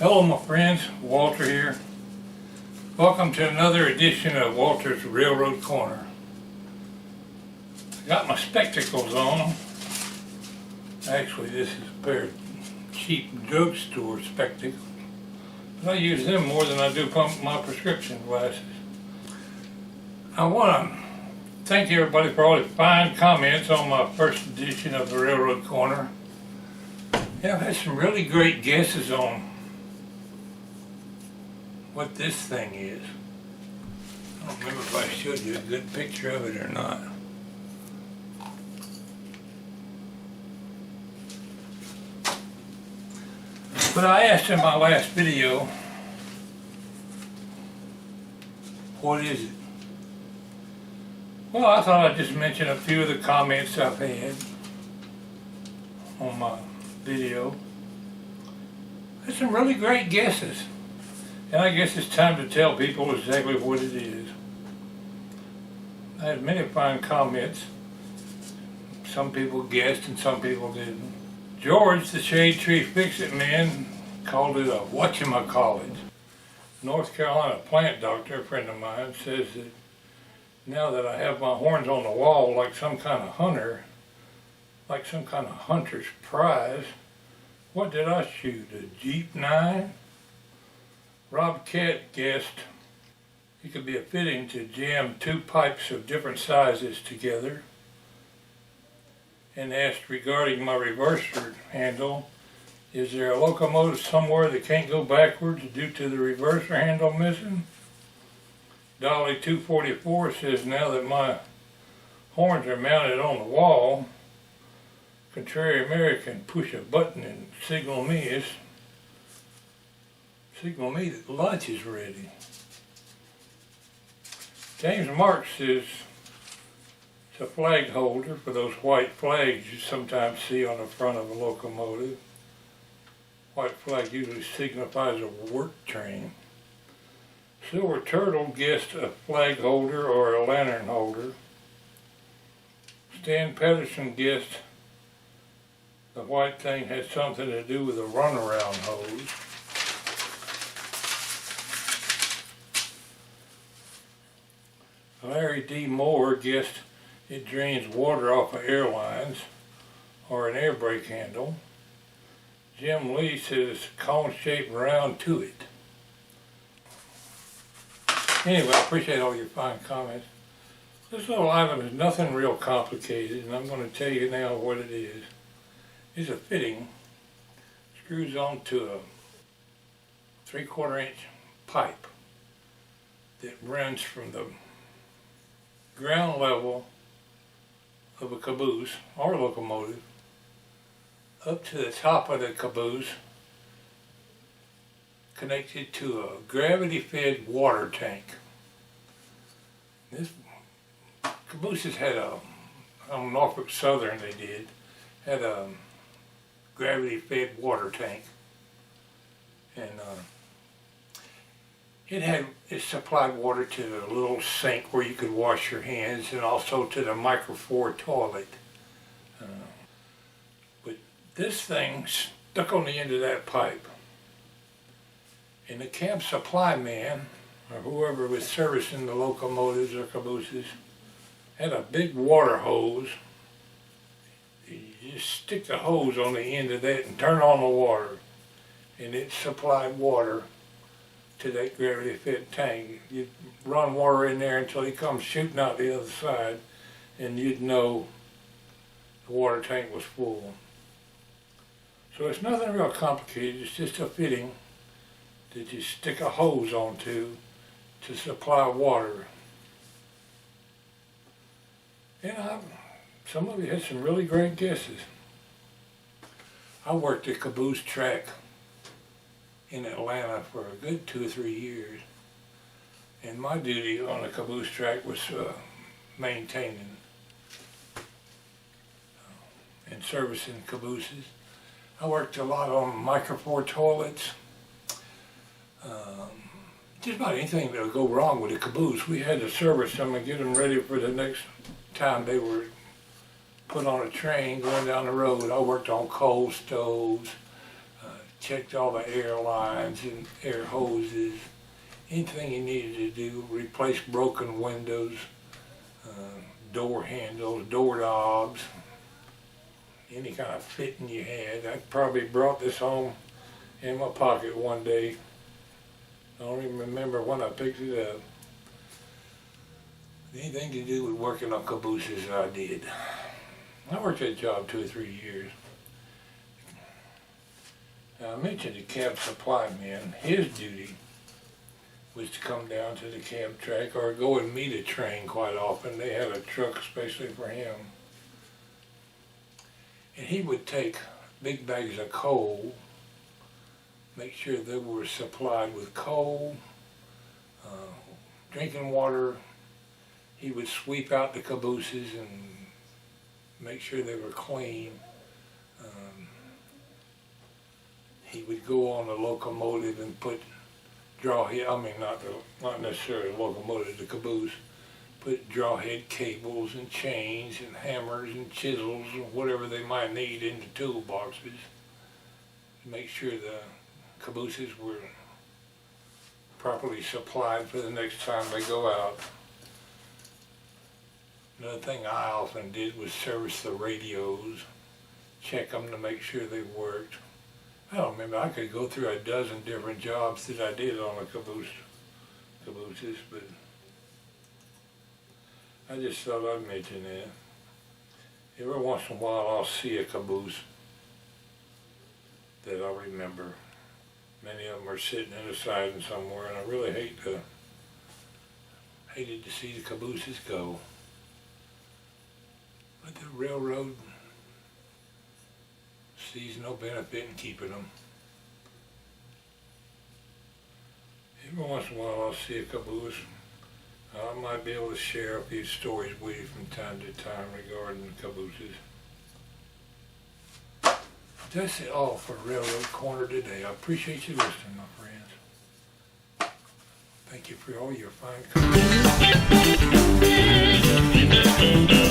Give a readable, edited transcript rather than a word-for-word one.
Hello my friends, Walter here. Welcome to another edition of Walter's Railroad Corner. I got my spectacles on. Actually this is a pair of cheap drugstore spectacles. But I use them more than I do my prescription glasses. I want to thank everybody for all the fine comments on my first edition of the Railroad Corner. Yeah, I've had some really great guesses on what this thing is. I don't remember if I showed you a good picture of it or not. But I asked in my last video, what is it? Well, I thought I'd just mention a few of the comments I've had on my video. There's some really great guesses. And I guess it's time to tell people exactly what it is. I had many fine comments. Some people guessed and some people didn't. George, the Shade Tree Fix-It Man, called it a whatchamacallit. North Carolina plant doctor, a friend of mine, says that now that I have my horns on the wall like some kind of hunter, like some kind of hunter's prize, what did I shoot, a Jeep 9? Rob Kett guessed it could be a fitting to jam two pipes of different sizes together, and asked regarding my reverser handle, is there a locomotive somewhere that can't go backwards due to the reverser handle missing? Dolly 244 says now that my horns are mounted on the wall, Contrary Mary can push a button and signal me that lunch is ready. James Marks says it's a flag holder for those white flags you sometimes see on the front of a locomotive. White flag usually signifies a work train. Silver Turtle guessed a flag holder or a lantern holder. Stan Pedersen guessed the white thing had something to do with a runaround hose. Larry D. Moore guessed it drains water off of airlines or an air brake handle. Jim Lee says cone-shaped round to it. Anyway, I appreciate all your fine comments. This little item is nothing real complicated, and I'm going to tell you now what it is. It's a fitting, screws onto a 3/4 inch pipe that runs from the ground level of a caboose or locomotive up to the top of the caboose, connected to a gravity-fed water tank. This cabooses had on Norfolk Southern had a gravity-fed water tank, and it supplied water to the little sink where you could wash your hands, and also to the micro 4 toilet. But this thing stuck on the end of that pipe, and the camp supply man, or whoever was servicing the locomotives or cabooses, had a big water hose. You just stick the hose on the end of that and turn on the water, and it supplied water to that gravity-fed tank. You'd run water in there until he comes shooting out the other side, and you'd know the water tank was full. So it's nothing real complicated. It's just a fitting that you stick a hose onto to supply water. And some of you had some really great guesses. I worked a caboose track in Atlanta for a good 2 or 3 years, and my duty on the caboose track was maintaining and servicing cabooses. I worked a lot on micro 4 toilets. Just about anything that would go wrong with a caboose, we had to service them and get them ready for the next time they were put on a train going down the road. I worked on coal stoves, checked all the air lines and air hoses, anything you needed to do, replace broken windows, door handles, door knobs, any kind of fitting you had. I probably brought this home in my pocket one day. I don't even remember when I picked it up. Anything to do with working on cabooses, I did. I worked that job 2 or 3 years. Now, I mentioned the cab supply man. His duty was to come down to the cab track or go and meet a train quite often. They had a truck especially for him. And he would take big bags of coal, make sure they were supplied with coal, drinking water. He would sweep out the cabooses and make sure they were clean. He would go on the locomotive and put not necessarily the locomotive, the caboose, put draw head cables and chains and hammers and chisels and whatever they might need into toolboxes to make sure the cabooses were properly supplied for the next time they go out. Another thing I often did was service the radios, check them to make sure they worked. I don't remember, I could go through a dozen different jobs that I did on the cabooses, but I just thought I'd mention that. Every once in a while I'll see a caboose that I'll remember. Many of them are sitting in a siding somewhere, and I really hated to see the cabooses go. But the railroad sees no benefit in keeping them. Every once in a while I'll see a caboose. I might be able to share a few stories with you from time to time regarding the cabooses. That's it all for Railroad Corner today. I appreciate you listening, my friends. Thank you for all your fine comments.